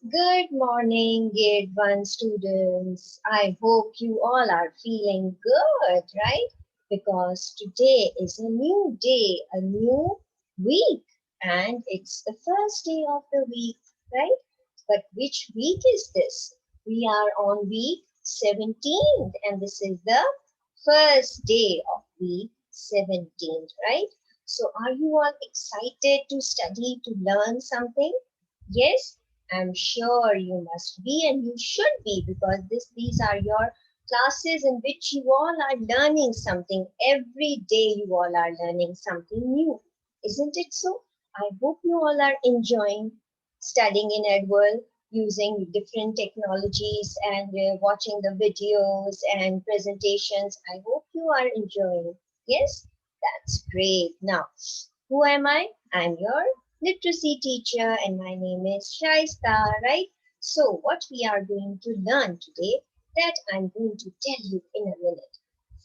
Good morning, Grade 1 students. I hope you all are feeling good, right? Because today is a new day, a new week, and it's the first day of the week, right? But which week is this? We are on week 17th, and this is the first day of week 17th, right? So, are you all excited to study, to learn something? Yes, I'm sure you must be and you should be because these are your classes in which you all are learning something. Every day you all are learning something new. Isn't it so? I hope you all are enjoying studying in Edworld using different technologies and watching the videos and presentations. I hope you are enjoying. Yes, that's great. Now, who am I? I'm your literacy teacher and my name is Shaista, right? So what we are going to learn today that I'm going to tell you in a minute.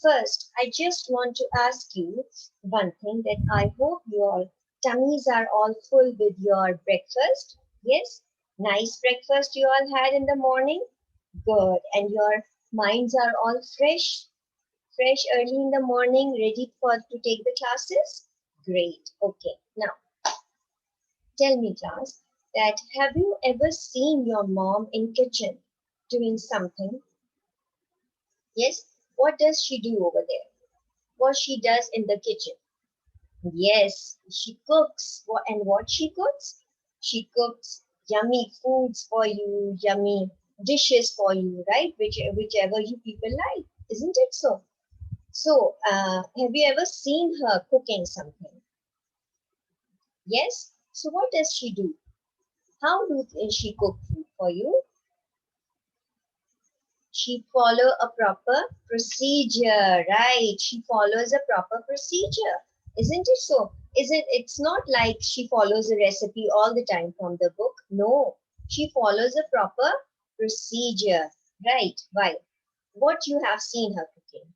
First, I just want to ask you one thing that I hope your tummies are all full with your breakfast. Yes? Nice breakfast you all had in the morning? Good. And your minds are all fresh early in the morning, ready for to take the classes? Great. Okay. Now, tell me, class, that have you ever seen your mom in kitchen doing something? Yes. What does she do over there? What she does in the kitchen? Yes, she cooks. And what she cooks? She cooks yummy foods for you, yummy dishes for you, right? Whichever you people like, isn't it so? So, have you ever seen her cooking something? Yes. So, what does she do? How do she cook food for you? She follow a proper procedure, right? She follows a proper procedure, isn't it so? It's not like she follows a recipe all the time from the book. No, she follows a proper procedure, right? Why? What you have seen her cooking?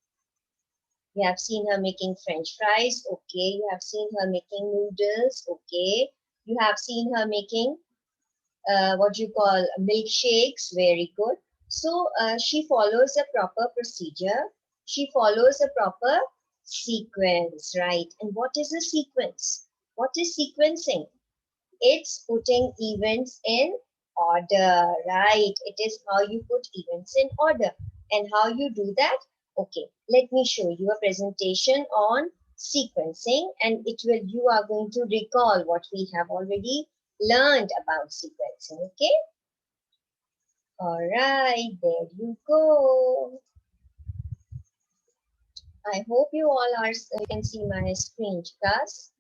You have seen her making French fries, okay. You have seen her making noodles, okay. You have seen her making what you call milkshakes, very good. So she follows a proper procedure. She follows a proper sequence, right? And what is a sequence? What is sequencing? It's putting events in order, right? It is how you put events in order. And how you do that? Okay, let me show you a presentation on sequencing and it will you are going to recall what we have already learned about sequencing. Okay, all right, there you go. I hope you all are you can see my screen, class.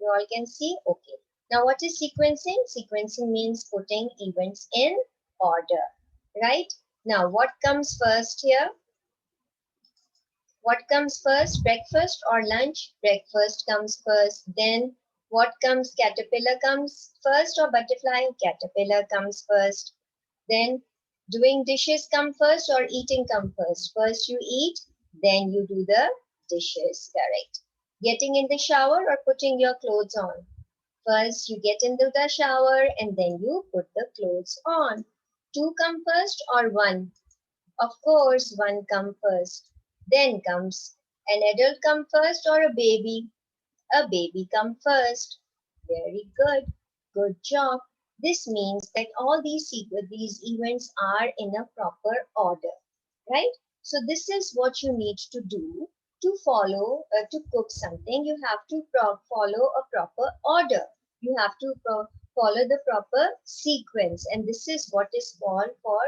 You all can see? Okay. Now what is sequencing? Sequencing means putting events in order, right? Now what comes first here? What comes first? Breakfast or lunch? Breakfast comes first. Then what comes? Caterpillar comes first or butterfly? Caterpillar comes first. Then doing dishes come first or eating come first? First you eat, then you do the dishes, correct. Getting in the shower or putting your clothes on? First, you get into the shower and then you put the clothes on. Two come first or one? Of course, one come first. Then comes an adult come first or a baby? A baby come first. Very good. Good job. This means that all these events are in a proper order, right? So this is what you need to do to follow, to cook something. You have to follow a proper order. You have to follow the proper sequence. And this is what is called for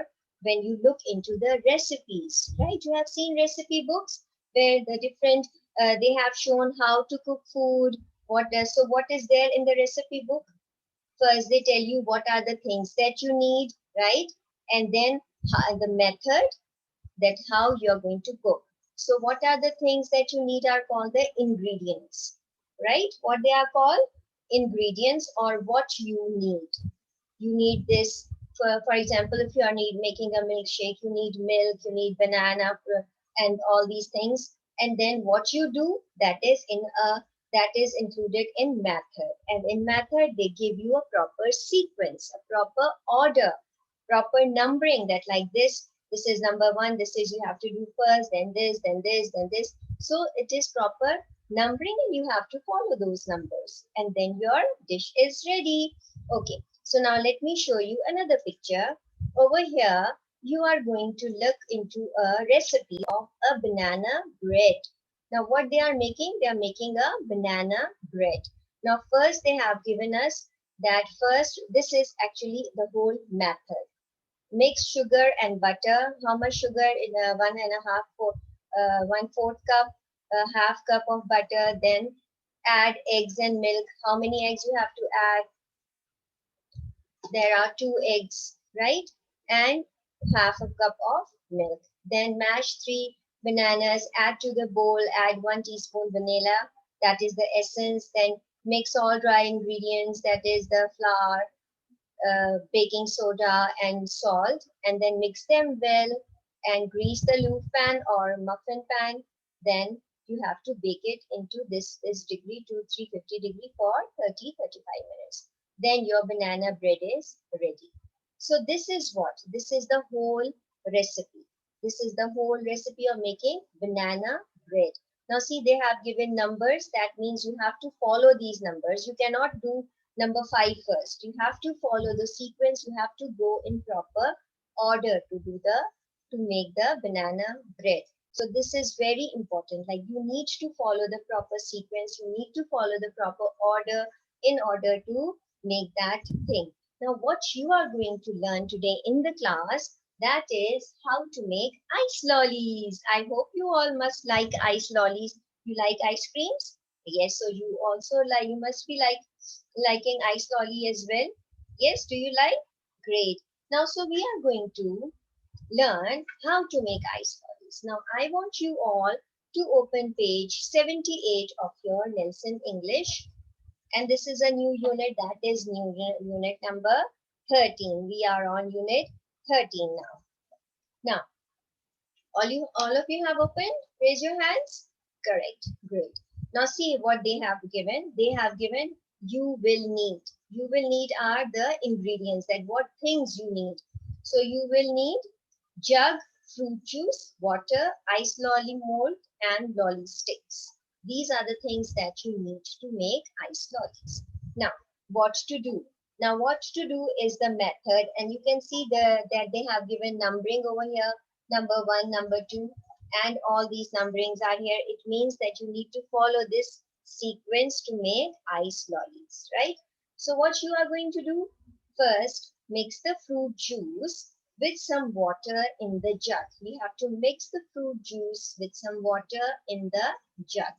when you look into the recipes, right? You have seen recipe books where the different, they have shown how to cook food. So what is there in the recipe book? First, they tell you what are the things that you need, right? And then the method that how you're going to cook. So what are the things that you need are called the ingredients, right? What they are called? Ingredients or what you need. You need this, for example, if you are making a milkshake, you need milk, you need banana and all these things. And then what you do, that is in a that is included in method. And in method, they give you a proper sequence, a proper order, proper numbering, that like this is number one, this is you have to do first, then this, then this, then this. So it is proper numbering and you have to follow those numbers. And then your dish is ready. Okay, so now let me show you another picture. Over here, you are going to look into a recipe of a banana bread. Now what they are making a banana bread. Now first they have given us that first, this is actually the whole method. Mix sugar and butter. How much sugar? In a 1.5 cup, a half cup of butter. Then add eggs and milk. How many eggs you have to add? There are 2 eggs, right? And half a cup of milk. Then mash 3 bananas, add to the bowl, add 1 teaspoon vanilla, that is the essence. Then mix all dry ingredients, that is the flour, baking soda and salt, and then mix them well and grease the loaf pan or muffin pan. Then you have to bake it into this degree to 350 degree for 30-35 minutes. Then your banana bread is ready. So this is what? This is the whole recipe. This is the whole recipe of making banana bread. Now see, they have given numbers. That means you have to follow these numbers. You cannot do number 5 first. You have to follow the sequence. You have to go in proper order to make the banana bread. So this is very important. Like you need to follow the proper sequence. You need to follow the proper order in order to make that thing. Now what you are going to learn today in the class, that is how to make ice lollies. I hope you all must like ice lollies. You like ice creams? Yes, so you also like, you must be liking ice lolly as well. Yes, do you like? Great. Now, so we are going to learn how to make ice lollies. Now, I want you all to open page 78 of your Nelson English. And this is a new unit, that is new unit number 13. We are on unit 13 now. Now, all of you have opened? Raise your hands. Correct. Great. Now see what they have given. They have given you will need. You will need are the ingredients, that what things you need. So you will need jug, fruit juice, water, ice lolly mold, and lolly sticks. These are the things that you need to make ice lollies. Now, what to do? Now, what to do is the method, and you can see that they have given numbering over here, number 1, number 2, and all these numberings are here. It means that you need to follow this sequence to make ice lollies, right? So what you are going to do? First, mix the fruit juice with some water in the jug. We have to mix the fruit juice with some water in the jug.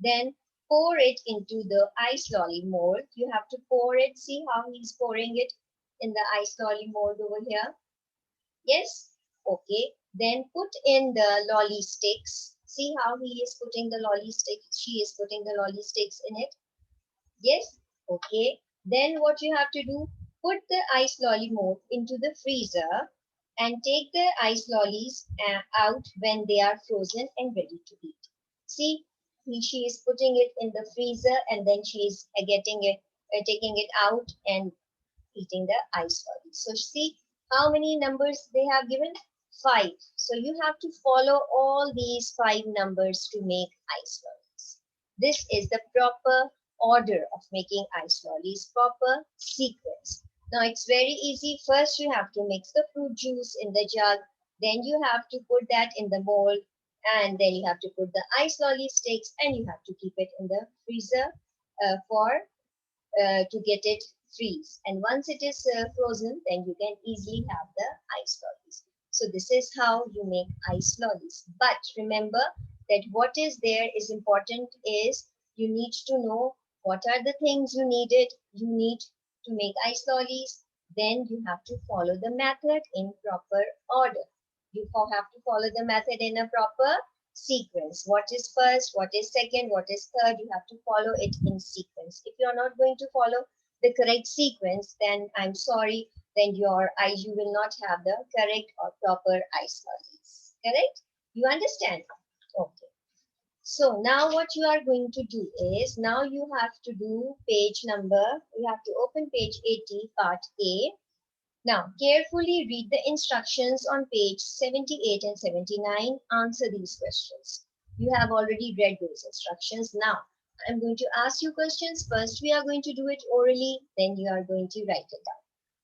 Then pour it into the ice lolly mold. You have to pour it. See how he's pouring it in the ice lolly mold over here. Yes? Okay. Then put in the lolly sticks. See how he is putting the lolly sticks. She is putting the lolly sticks in it. Yes? Okay. Then what you have to do, put the ice lolly mold into the freezer and take the ice lollies out when they are frozen and ready to eat. See, she is putting it in the freezer and then she is taking it out and eating the ice lollies. So see how many numbers they have given? 5. So you have to follow all these 5 numbers to make ice lollies. This is the proper order of making ice lollies, proper sequence. Now it's very easy. First you have to mix the fruit juice in the jug. Then you have to put that in the mold. And then you have to put the ice lolly sticks and you have to keep it in the freezer to get it freeze. And once it is frozen, then you can easily have the ice lollies. So this is how you make ice lollies. But remember that what is there is important is you need to know what are the things you need to make ice lollies. Then you have to follow the method in proper order. You have to follow the method in a proper sequence. What is first, what is second, what is third, you have to follow it in sequence. If you are not going to follow the correct sequence, then I'm sorry, then you will not have the correct or proper ice lollies. Correct? You understand? Okay. So now what you are going to do is, now you have to do page number, you have to open page 80, part A. Now carefully read the instructions on page 78 and 79. Answer these questions. You have already read those instructions. Now I'm going to ask you questions. First we are going to do it orally, then you are going to write it down.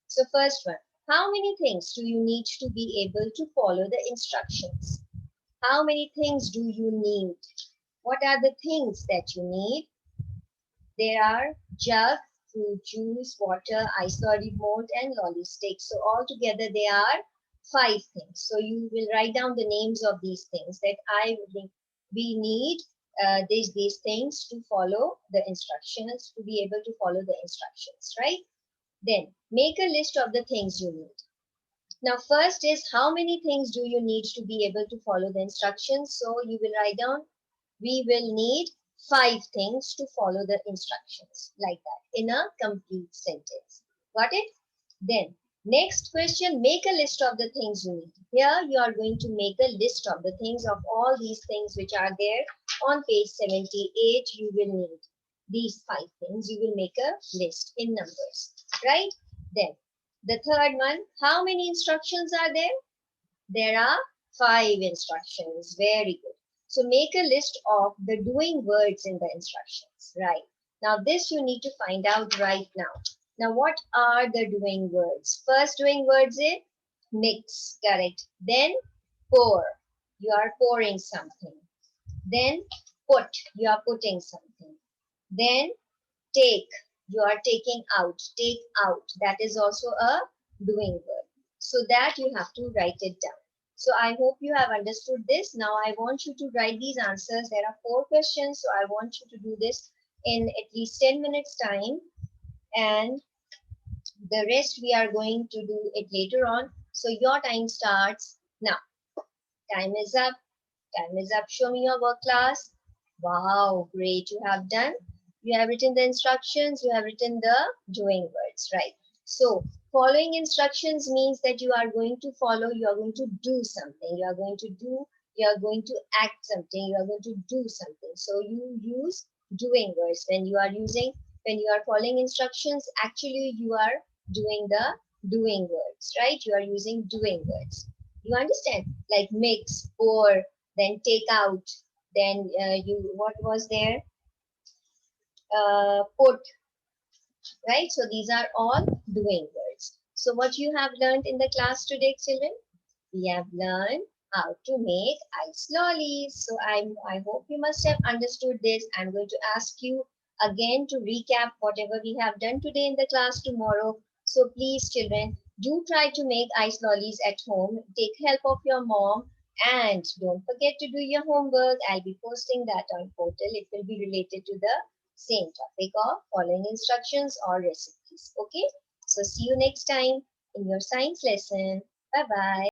So first one, how many things do you need to be able to follow the instructions? How many things do you need? What are the things that you need? There are jug, fruit juice, water, ice lolly mold, and lolly stick. So all together they are 5 things. So you will write down the names of these things that we need these things to follow the instructions, to be able to follow the instructions, right? Then make a list of the things you need. Now, first is how many things do you need to be able to follow the instructions? So you will write down, we will need 5 things to follow the instructions, like that in a complete sentence. Got it? Then next question, make a list of the things you need. Here you are going to make a list of the things, of all these things which are there on page 78. You will need these 5 things. You will make a list in numbers, right? Then the third one, how many instructions are there? There are 5 instructions. Very good. So make a list of the doing words in the instructions, right? Now this you need to find out right now. Now what are the doing words? First doing words is mix, correct. Then pour, you are pouring something. Then put, you are putting something. Then take, you are taking out, take out, that is also a doing word. So that you have to write it down. So I hope you have understood this. Now I want you to write these answers. There are 4 questions, so I want you to do this in at least 10 minutes time, and the rest we are going to do it later on. So your time starts now. Time is up. Time is up. Show me your work, class. Wow, great. You have done. You have written the instructions. You have written the doing words, right? So following instructions means that you are going to follow, you are going to do something. You are going to do, you are going to act something. You are going to do something. So you use doing words. When you are following instructions, actually you are doing the doing words, right? You are using doing words. You understand? Like mix, pour, then take out, then what was there? Put, right? So these are all doing words. So what you have learned in the class today, children? We have learned how to make ice lollies. So I hope you must have understood this. I'm going to ask you again to recap whatever we have done today in the class tomorrow. So please, children, do try to make ice lollies at home. Take help of your mom, and don't forget to do your homework. I'll be posting that on portal. It will be related to the same topic of following instructions or recipes. Okay. So see you next time in your science lesson. Bye bye.